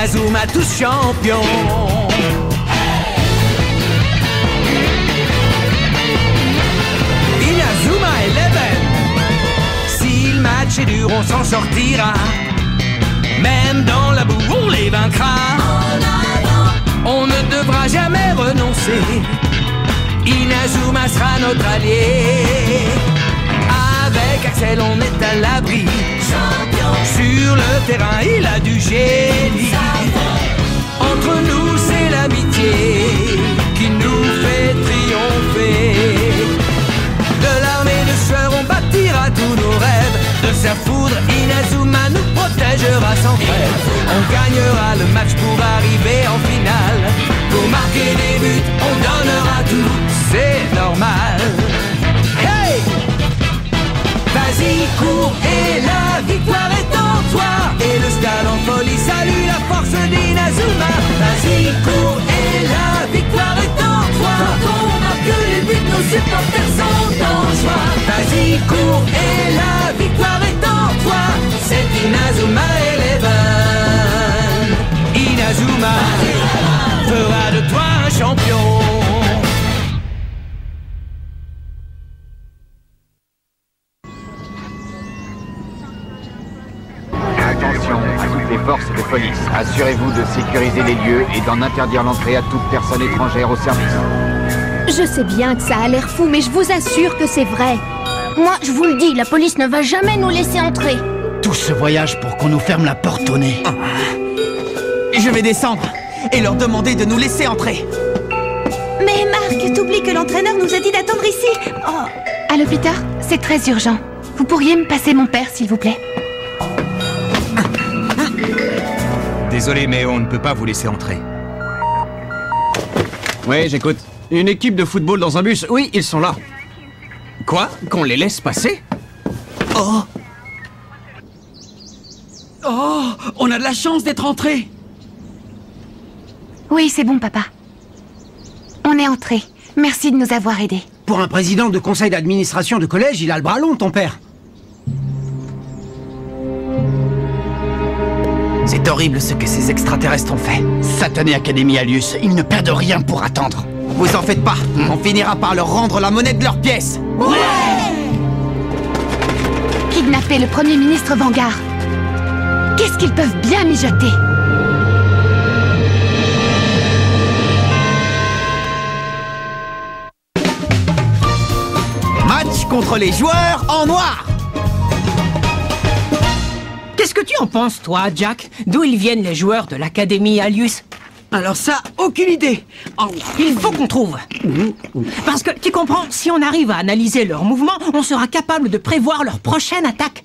Inazuma tous champions. Inazuma Eleven. Si le match est dur, on s'en sortira. Même dans la boue, on les vaincra. On ne devra jamais renoncer. Inazuma sera notre allié. Avec Axel, on est à l'abri. Sur le terrain, il a du génie. Entre nous, c'est l'amitié qui nous fait triompher. De l'armée de sueur, on bâtira tous nos rêves. De sa foudre, Inazuma nous protégera sans trêve. On gagnera le match pour arriver en finale. Pour marquer des buts, on donnera tout, c'est normal. Hey! Vas-y, cours et la victoire est en toi. Et le stade en folie salue la force d'Inazuma. Vas-y, cours et la victoire est en toi. Quand on marque les buts, nos supporters sont en joie. Vas-y, cours et la victoire est en toi. C'est Inazuma Eleven. Inazuma fera de toi un champion. Attention à toutes les forces de police. Assurez-vous de sécuriser les lieux et d'en interdire l'entrée à toute personne étrangère au service. Je sais bien que ça a l'air fou, mais je vous assure que c'est vrai. Moi, je vous le dis, la police ne va jamais nous laisser entrer. Tout ce voyage pour qu'on nous ferme la porte au nez. Je vais descendre et leur demander de nous laisser entrer. Mais Marc, t'oublies que l'entraîneur nous a dit d'attendre ici. Oh. Allô, Peter, c'est très urgent. Vous pourriez me passer mon père, s'il vous plaît? Désolé, mais on ne peut pas vous laisser entrer. Oui, j'écoute. Une équipe de football dans un bus. Oui, ils sont là. Quoi? Qu'on les laisse passer? Oh! Oh! On a de la chance d'être entrés! Oui, c'est bon, papa. On est entrés. Merci de nous avoir aidés. Pour un président de conseil d'administration de collège, il a le bras long, ton père. C'est horrible ce que ces extraterrestres ont fait. Satanée Académie Alius, ils ne perdent rien pour attendre. Vous en faites pas, on finira par leur rendre la monnaie de leurs pièces. Ouais! Kidnapper le Premier ministre Vanguard. Qu'est-ce qu'ils peuvent bien mijoter? Match contre les joueurs en noir. Qu'est-ce que tu en penses, toi, Jack? D'où ils viennent les joueurs de l'Académie Alius? Alors ça, aucune idée. Oh. Il faut qu'on trouve. Parce que, tu comprends, si on arrive à analyser leurs mouvements, on sera capable de prévoir leur prochaine attaque.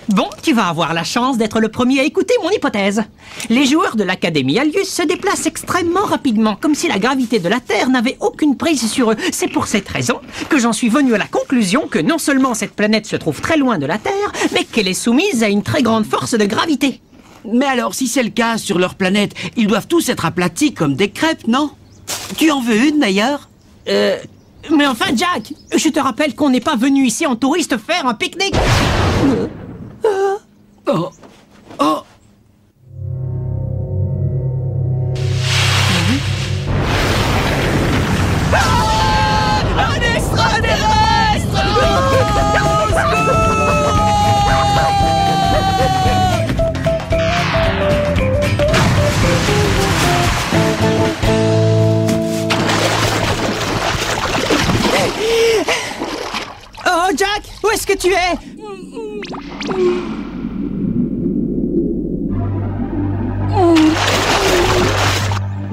Bon, tu vas avoir la chance d'être le premier à écouter mon hypothèse. Les joueurs de l'Académie Alius se déplacent extrêmement rapidement, comme si la gravité de la Terre n'avait aucune prise sur eux. C'est pour cette raison que j'en suis venu à la conclusion que non seulement cette planète se trouve très loin de la Terre, mais qu'elle est soumise à une très grande force de gravité. Mais alors, si c'est le cas sur leur planète, ils doivent tous être aplatis comme des crêpes, non? Tu en veux une, d'ailleurs? Mais enfin, Jack, je te rappelle qu'on n'est pas venu ici en touriste faire un pique-nique. Oh. Oh. Un extraterrestre! Oh, Jack, où est-ce que tu es?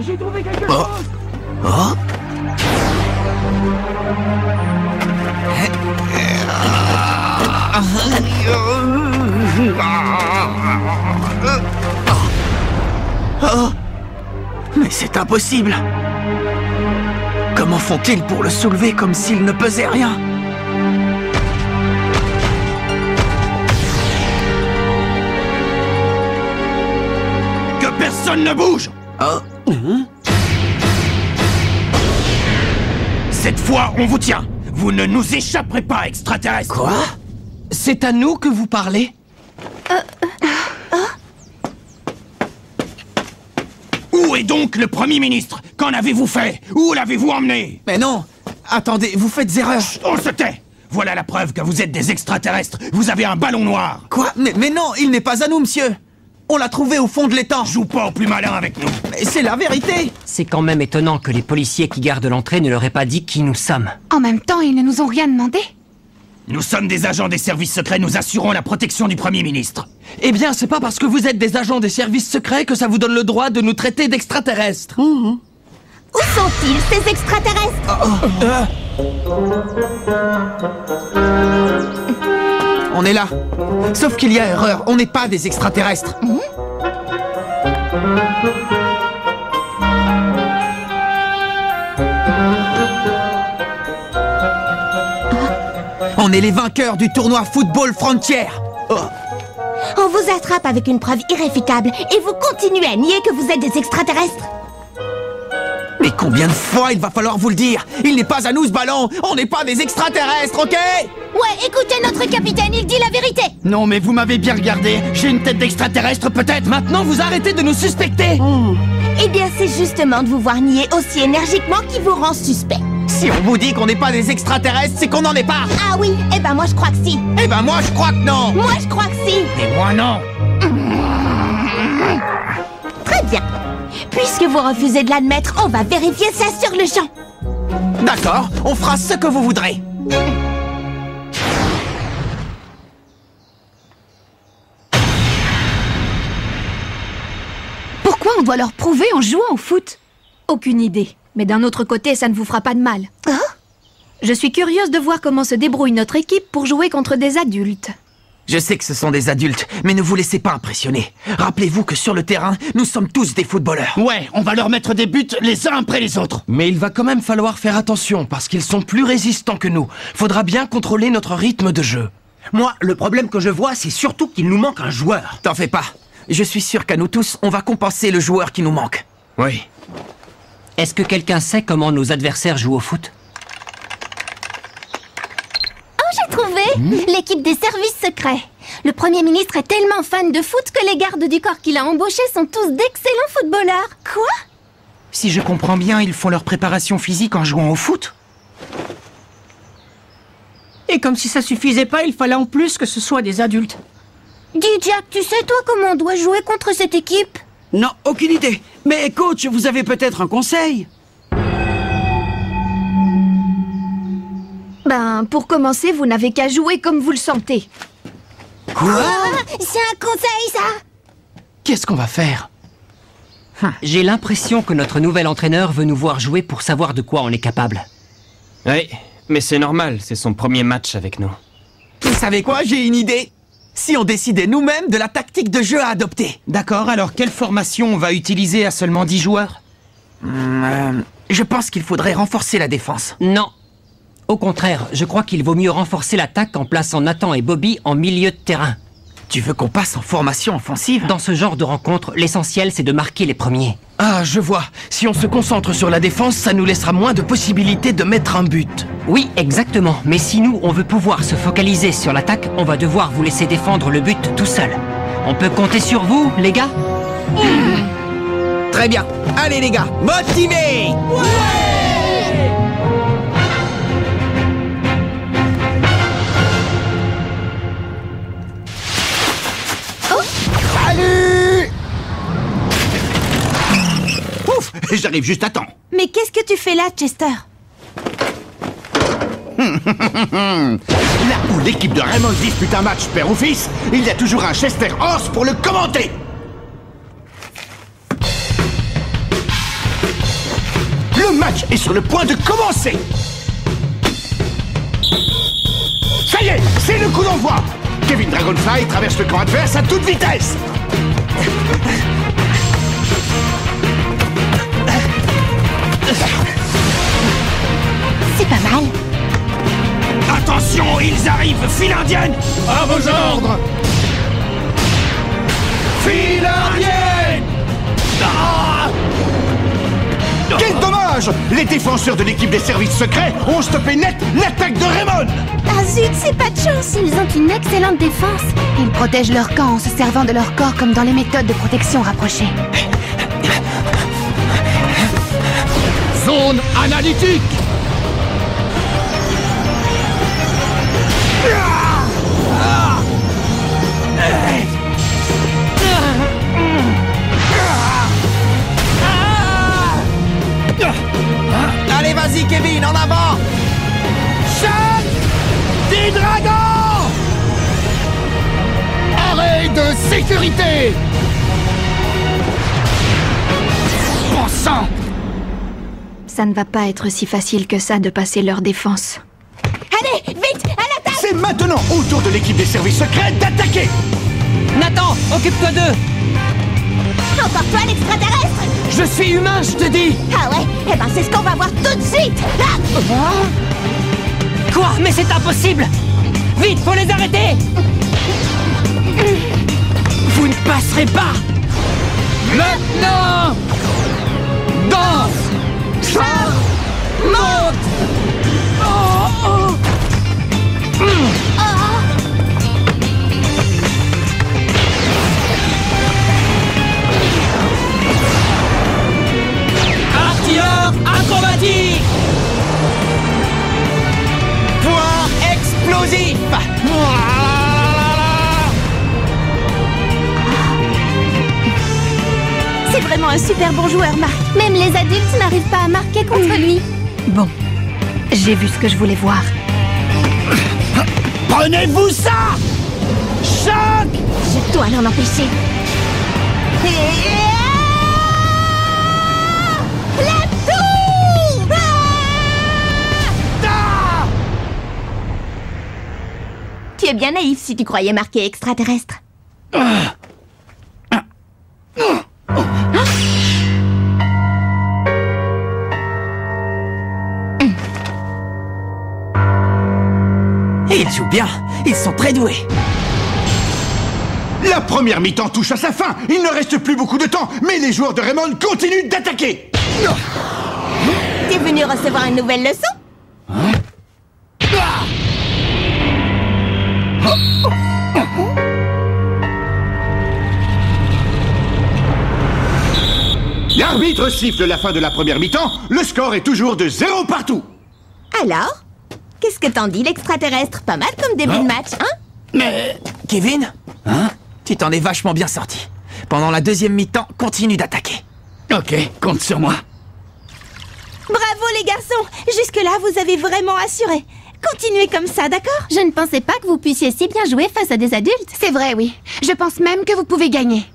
J'ai trouvé quelque chose. Oh. Oh. Mais c'est impossible. Comment font-ils pour le soulever comme s'il ne pesait rien? Que personne ne bouge! Oh. Cette fois, on vous tient! Vous ne nous échapperez pas, extraterrestres! Quoi? C'est à nous que vous parlez? Où est donc le Premier ministre? Qu'en avez-vous fait? Où l'avez-vous emmené? Mais non. Attendez, vous faites erreur. On se tait! Voilà la preuve que vous êtes des extraterrestres. Vous avez un ballon noir. Quoi? Mais non, il n'est pas à nous, monsieur. On l'a trouvé au fond de l'étang. Joue pas au plus malin avec nous. Mais c'est la vérité. C'est quand même étonnant que les policiers qui gardent l'entrée ne leur aient pas dit qui nous sommes. En même temps, ils ne nous ont rien demandé. Nous sommes des agents des services secrets, nous assurons la protection du Premier ministre. Eh bien, c'est pas parce que vous êtes des agents des services secrets que ça vous donne le droit de nous traiter d'extraterrestres. Où sont-ils, ces extraterrestres? On est là. Sauf qu'il y a erreur, on n'est pas des extraterrestres. On est les vainqueurs du tournoi Football Frontier. On vous attrape avec une preuve irréfutable et vous continuez à nier que vous êtes des extraterrestres. Mais combien de fois il va falloir vous le dire? Il n'est pas à nous ce ballon. On n'est pas des extraterrestres, ok? Ouais, écoutez notre capitaine, il dit la vérité. Non, mais vous m'avez bien regardé. J'ai une tête d'extraterrestre, peut-être. Maintenant, vous arrêtez de nous suspecter. Eh bien, c'est justement de vous voir nier aussi énergiquement qui vous rend suspect. Si on vous dit qu'on n'est pas des extraterrestres, c'est qu'on n'en est pas. Ah oui, eh ben moi je crois que si. Eh ben moi je crois que non. Moi je crois que si. Et moi non. Très bien. Puisque vous refusez de l'admettre, on va vérifier ça sur le champ. D'accord, on fera ce que vous voudrez. Pourquoi on doit leur prouver en jouant au foot? Aucune idée. Mais d'un autre côté, ça ne vous fera pas de mal. Hein? Je suis curieuse de voir comment se débrouille notre équipe pour jouer contre des adultes. Je sais que ce sont des adultes, mais ne vous laissez pas impressionner. Rappelez-vous que sur le terrain, nous sommes tous des footballeurs. Ouais, on va leur mettre des buts les uns après les autres. Mais il va quand même falloir faire attention, parce qu'ils sont plus résistants que nous. Faudra bien contrôler notre rythme de jeu. Moi, le problème que je vois, c'est surtout qu'il nous manque un joueur. T'en fais pas. Je suis sûr qu'à nous tous, on va compenser le joueur qui nous manque. Oui. Est-ce que quelqu'un sait comment nos adversaires jouent au foot? Oh, j'ai trouvé l'équipe des services secrets. Le Premier ministre est tellement fan de foot que les gardes du corps qu'il a embauchés sont tous d'excellents footballeurs. Quoi? Si je comprends bien, ils font leur préparation physique en jouant au foot. Et comme si ça suffisait pas, il fallait en plus que ce soit des adultes. Dis Jack, tu sais toi comment on doit jouer contre cette équipe? Non, aucune idée. Mais coach, vous avez peut-être un conseil? Ben, pour commencer, vous n'avez qu'à jouer comme vous le sentez. Quoi? C'est un conseil, ça? Qu'est-ce qu'on va faire? J'ai l'impression que notre nouvel entraîneur veut nous voir jouer pour savoir de quoi on est capable. Oui, mais c'est normal, c'est son premier match avec nous. Vous savez quoi? J'ai une idée. Si on décidait nous-mêmes de la tactique de jeu à adopter. D'accord, alors quelle formation on va utiliser à seulement 10 joueurs? Je pense qu'il faudrait renforcer la défense. Non. Au contraire, je crois qu'il vaut mieux renforcer l'attaque en plaçant Nathan et Bobby en milieu de terrain. Tu veux qu'on passe en formation offensive? Dans ce genre de rencontre, l'essentiel c'est de marquer les premiers. Ah, je vois. Si on se concentre sur la défense, ça nous laissera moins de possibilités de mettre un but. Oui, exactement. Mais si nous, on veut pouvoir se focaliser sur l'attaque, on va devoir vous laisser défendre le but tout seul. On peut compter sur vous, les gars? Très bien. Allez les gars, motivés! Salut! Ouf, j'arrive juste à temps. Mais qu'est-ce que tu fais là, Chester? Là où l'équipe de Raymond dispute un match père ou fils, il y a toujours un Chester Horse pour le commenter. Le match est sur le point de commencer. Ça y est, c'est le coup d'envoi. Kevin Dragonfly traverse le camp adverse à toute vitesse. C'est pas mal. Attention, ils arrivent, file indienne. À vos ordres. File indienne. Ah! Quel dommage! Les défenseurs de l'équipe des services secrets ont stoppé net l'attaque de Raymond. Ah zut, c'est pas de chance, ils ont une excellente défense. Ils protègent leur camp en se servant de leur corps comme dans les méthodes de protection rapprochées. Zone analytique. Allez, vas-y, Kevin, en avant! Chaîne des dragons. Arrêt de sécurité. Bon sang. Ça ne va pas être si facile que ça de passer leur défense. Allez, vite, à l'attaque! C'est maintenant au tour de l'équipe des services secrets d'attaquer. Nathan, occupe-toi d'eux. Emporte-toi l'extraterrestre! Je suis humain, je te dis. Ah ouais? Eh ben c'est ce qu'on va voir tout de suite! Ah! Quoi? Mais c'est impossible. Vite, faut les arrêter. Vous ne passerez pas. Maintenant. Danse. Char. Monte. Artilleur acrobatique! Point explosif! C'est vraiment un super bon joueur, Marc. Même les adultes n'arrivent pas à marquer contre lui. Bon, j'ai vu ce que je voulais voir. Prenez-vous ça. Choc. Je dois l'en empêcher. La tour! Tu es bien naïf si tu croyais marquer extraterrestre. Ils jouent bien, ils sont très doués. La première mi-temps touche à sa fin. Il ne reste plus beaucoup de temps, mais les joueurs de Raymond continuent d'attaquer. T'es venu recevoir une nouvelle leçon? L'arbitre siffle la fin de la première mi-temps. Le score est toujours de 0 partout. Alors? Qu'est-ce que t'en dis, l'extraterrestre? Pas mal comme début de match, hein? Mais... Kevin? Hein? Tu t'en es vachement bien sorti. Pendant la deuxième mi-temps, continue d'attaquer. Ok, compte sur moi. Bravo les garçons! Jusque-là, vous avez vraiment assuré. Continuez comme ça, d'accord? Je ne pensais pas que vous puissiez si bien jouer face à des adultes. C'est vrai, oui. Je pense même que vous pouvez gagner.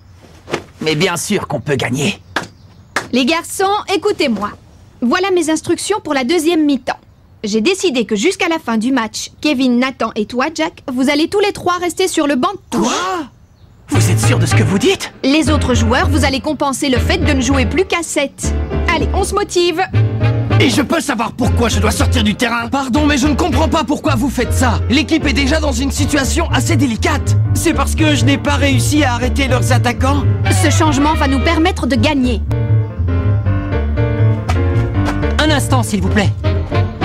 Mais bien sûr qu'on peut gagner. Les garçons, écoutez-moi. Voilà mes instructions pour la deuxième mi-temps. J'ai décidé que jusqu'à la fin du match, Kevin, Nathan et toi, Jack, vous allez tous les trois rester sur le banc de touche. Quoi? Vous êtes sûr de ce que vous dites? Les autres joueurs, vous allez compenser le fait de ne jouer plus qu'à 7. Allez, on se motive. Et je peux savoir pourquoi je dois sortir du terrain? Pardon, mais je ne comprends pas pourquoi vous faites ça. L'équipe est déjà dans une situation assez délicate. C'est parce que je n'ai pas réussi à arrêter leurs attaquants? Ce changement va nous permettre de gagner. Un instant, s'il vous plaît.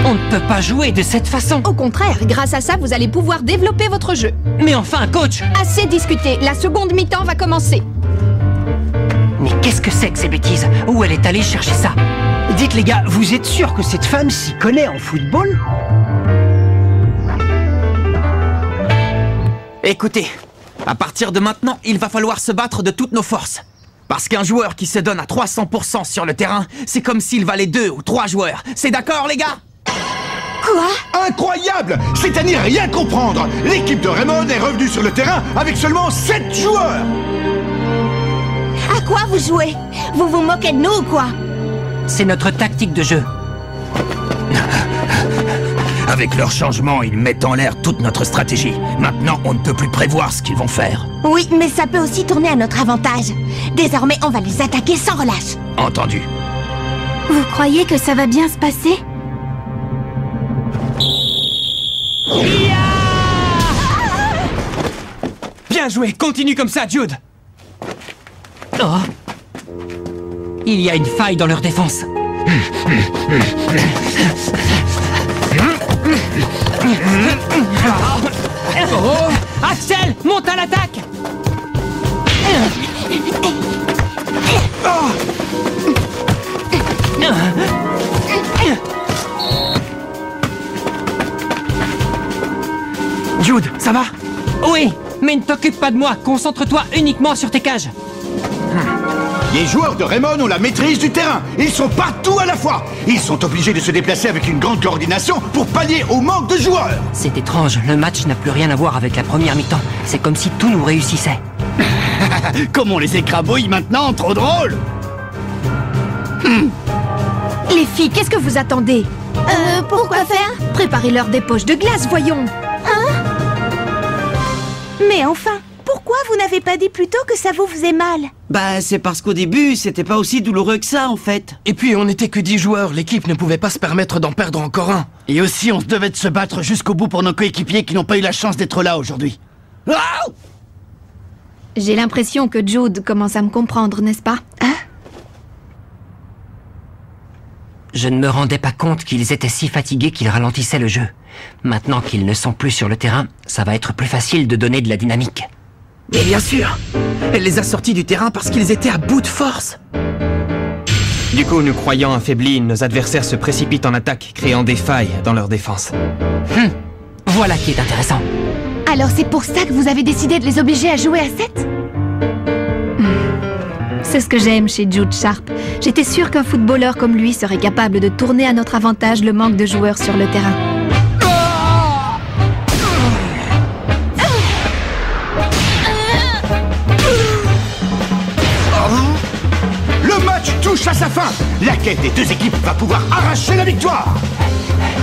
On ne peut pas jouer de cette façon. Au contraire, grâce à ça, vous allez pouvoir développer votre jeu. Mais enfin, coach! Assez discuté, la seconde mi-temps va commencer. Mais qu'est-ce que c'est que ces bêtises? Où elle est allée chercher ça? Dites les gars, vous êtes sûrs que cette femme s'y connaît en football? Écoutez, à partir de maintenant, il va falloir se battre de toutes nos forces. Parce qu'un joueur qui se donne à 300% sur le terrain, c'est comme s'il valait 2 ou 3 joueurs. C'est d'accord, les gars? Quoi? Incroyable! C'est à n'y rien comprendre. L'équipe de Raymond est revenue sur le terrain avec seulement 7 joueurs. À quoi vous jouez? Vous vous moquez de nous ou quoi? C'est notre tactique de jeu. Avec leur changement, ils mettent en l'air toute notre stratégie. Maintenant, on ne peut plus prévoir ce qu'ils vont faire. Oui, mais ça peut aussi tourner à notre avantage. Désormais, on va les attaquer sans relâche. Entendu. Vous croyez que ça va bien se passer? Bien joué, continue comme ça, Jude. Oh. Il y a une faille dans leur défense. Oh. Axel, monte à l'attaque. Jude, ça va? Oui, mais ne t'occupe pas de moi. Concentre-toi uniquement sur tes cages. Les joueurs de Raymond ont la maîtrise du terrain. Ils sont partout à la fois. Ils sont obligés de se déplacer avec une grande coordination pour pallier au manque de joueurs. C'est étrange, le match n'a plus rien à voir avec la première mi-temps. C'est comme si tout nous réussissait. Comme on les écrabouille maintenant, trop drôle. Les filles, qu'est-ce que vous attendez? Pourquoi faire? Préparez-leur des poches de glace, voyons. Mais enfin, pourquoi vous n'avez pas dit plus tôt que ça vous faisait mal? Bah, c'est parce qu'au début, c'était pas aussi douloureux que ça, en fait. Et puis, on n'était que 10 joueurs. L'équipe ne pouvait pas se permettre d'en perdre encore un. Et aussi, on se devait de se battre jusqu'au bout pour nos coéquipiers qui n'ont pas eu la chance d'être là aujourd'hui. J'ai l'impression que Jude commence à me comprendre, n'est-ce pas? Je ne me rendais pas compte qu'ils étaient si fatigués qu'ils ralentissaient le jeu. Maintenant qu'ils ne sont plus sur le terrain, ça va être plus facile de donner de la dynamique. Mais bien sûr, elle les a sortis du terrain parce qu'ils étaient à bout de force. Du coup, nous croyant affaiblis, nos adversaires se précipitent en attaque, créant des failles dans leur défense. Voilà qui est intéressant. Alors c'est pour ça que vous avez décidé de les obliger à jouer à 7? C'est ce que j'aime chez Jude Sharp. J'étais sûre qu'un footballeur comme lui serait capable de tourner à notre avantage le manque de joueurs sur le terrain. Le match touche à sa fin. La quête des deux équipes va pouvoir arracher la victoire.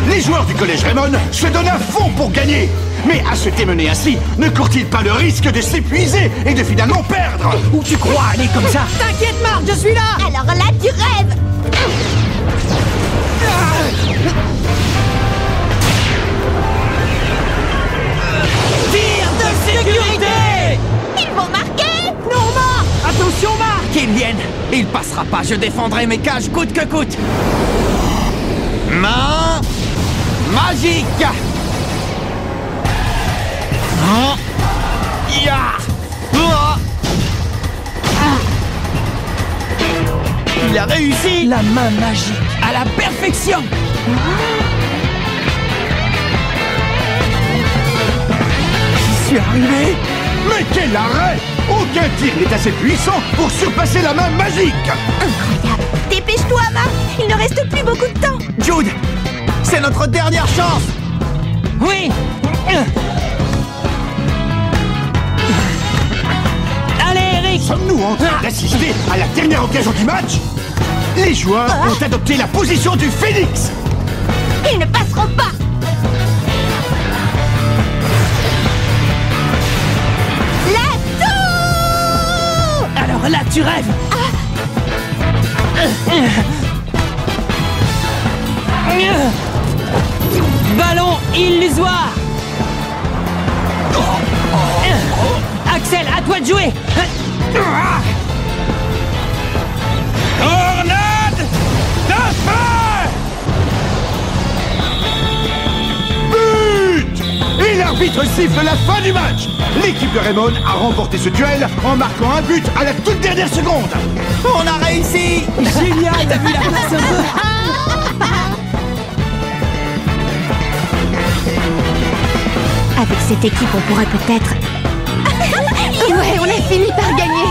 Les joueurs du collège Raymond se donnent à fond pour gagner. Mais à se démener ainsi, ne court-il pas le risque de s'épuiser et de finalement perdre? Où tu crois aller comme ça? T'inquiète, Marc, je suis là! Alors là, tu rêves! Tir de sécurité! Ils vont marquer! Non, Marc! Attention, Marc! Qu'il vienne! Il passera pas, je défendrai mes cages coûte que coûte! Main magique! Il a réussi! La main magique! À la perfection! J'y suis arrivé! Mais quel arrêt! Aucun tir n'est assez puissant pour surpasser la main magique! Incroyable! Dépêche-toi, Marc! Il ne reste plus beaucoup de temps! Jude! C'est notre dernière chance! Oui! Allez, Eric! Sommes-nous en train d'assister à la dernière occasion du match? Les joueurs ont adopté la position du phénix! Ils ne passeront pas! Alors là, tu rêves! Ballon illusoire! Axel, à toi de jouer! Tornade de feu! But! Et l'arbitre siffle la fin du match! L'équipe de Raymond a remporté ce duel en marquant un but à la toute dernière seconde! On a réussi! Génial! T'as vu la place un peu? Avec cette équipe, on pourrait peut-être... Ouais, on a fini par gagner!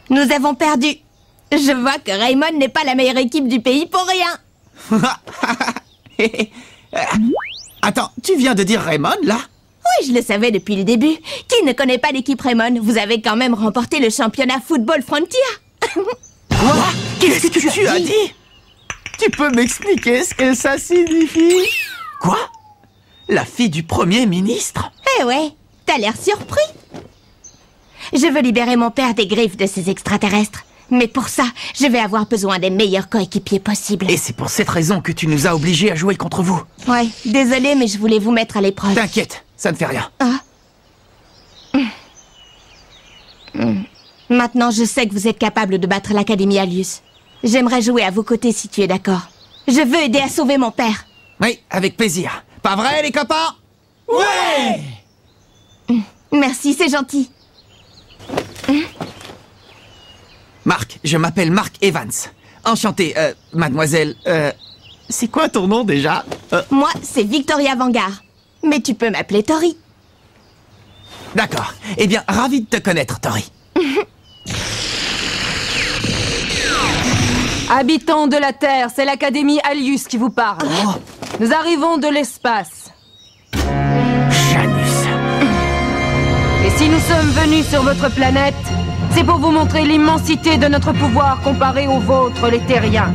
Nous avons perdu. Je vois que Raymond n'est pas la meilleure équipe du pays pour rien. Attends, tu viens de dire Raymond, là? Oui, je le savais depuis le début. Qui ne connaît pas l'équipe Raymond? Vous avez quand même remporté le championnat Football Frontier. Quoi? Qu'est-ce que tu as dit? Tu peux m'expliquer ce que ça signifie? Quoi? La fille du Premier ministre? Eh ouais, t'as l'air surpris. Je veux libérer mon père des griffes de ces extraterrestres. Mais pour ça, je vais avoir besoin des meilleurs coéquipiers possibles. Et c'est pour cette raison que tu nous as obligés à jouer contre vous. Ouais, désolé, mais je voulais vous mettre à l'épreuve. T'inquiète, ça ne fait rien. Maintenant, je sais que vous êtes capable de battre l'Académie Alius. J'aimerais jouer à vos côtés si tu es d'accord. Je veux aider à sauver mon père. Oui, avec plaisir. Pas vrai, les copains? Ouais! Merci, c'est gentil. Marc, je m'appelle Mark Evans. Enchanté, mademoiselle, c'est quoi ton nom déjà? Moi, c'est Victoria Vanguard. Mais tu peux m'appeler Tori. D'accord. Eh bien, ravi de te connaître, Tori. Habitants de la Terre, c'est l'Académie Alius qui vous parle. Oh. Nous arrivons de l'espace. Janus. Et si nous sommes venus sur votre planète, c'est pour vous montrer l'immensité de notre pouvoir comparé au vôtre, les terriens.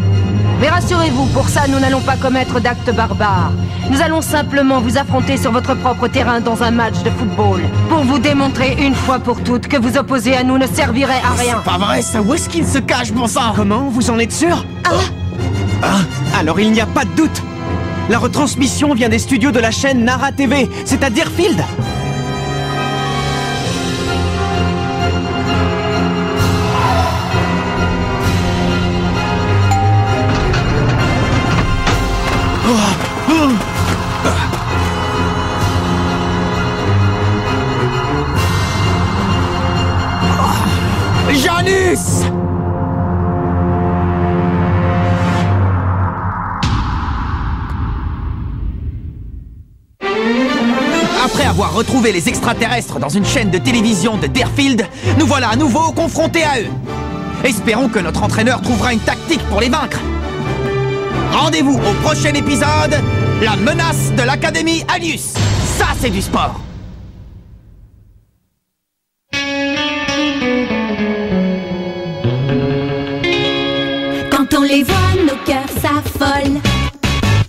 Mais rassurez-vous, pour ça, nous n'allons pas commettre d'actes barbares. Nous allons simplement vous affronter sur votre propre terrain dans un match de football. Pour vous démontrer une fois pour toutes que vous opposer à nous ne servirait à rien. C'est pas vrai, ça. Où est-ce qu'il se cache, bon sang? Comment? Vous en êtes sûr? Alors il n'y a pas de doute. La retransmission vient des studios de la chaîne Nara TV. C'est à Deerfield. Janus! Après avoir retrouvé les extraterrestres dans une chaîne de télévision de Deerfield, nous voilà à nouveau confrontés à eux. Espérons que notre entraîneur trouvera une tactique pour les vaincre. Rendez-vous au prochain épisode, la menace de l'Académie Alius. Ça, c'est du sport. Quand on les voit, nos cœurs s'affolent.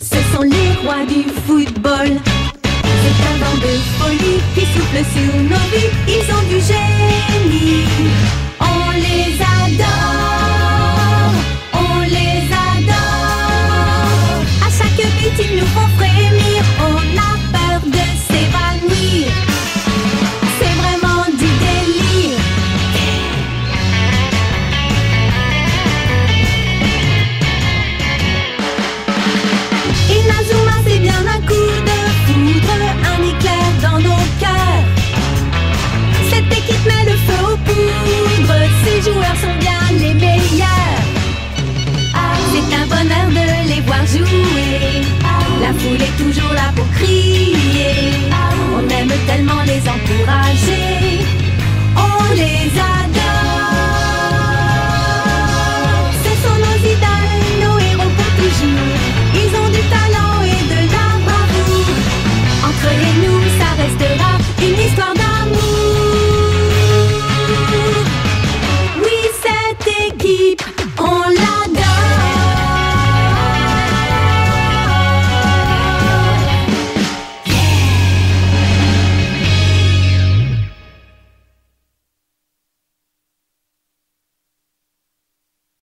Ce sont les rois du football. C'est un vent de folie qui souffle sur nos vies. Ils ont du génie. On les adore. On les adore. À chaque but, ils nous font frémir. On a peur de s'évanouir. C'est vraiment du délire. Inazuma, c'est bien un coup de foudre, un éclair dans nos cœurs. Cette équipe met le feu aux poudres, ces joueurs sont bien les meilleurs. C'est un bonheur de les voir jouer, la foule est toujours là pour crier. On aime tellement les encourager.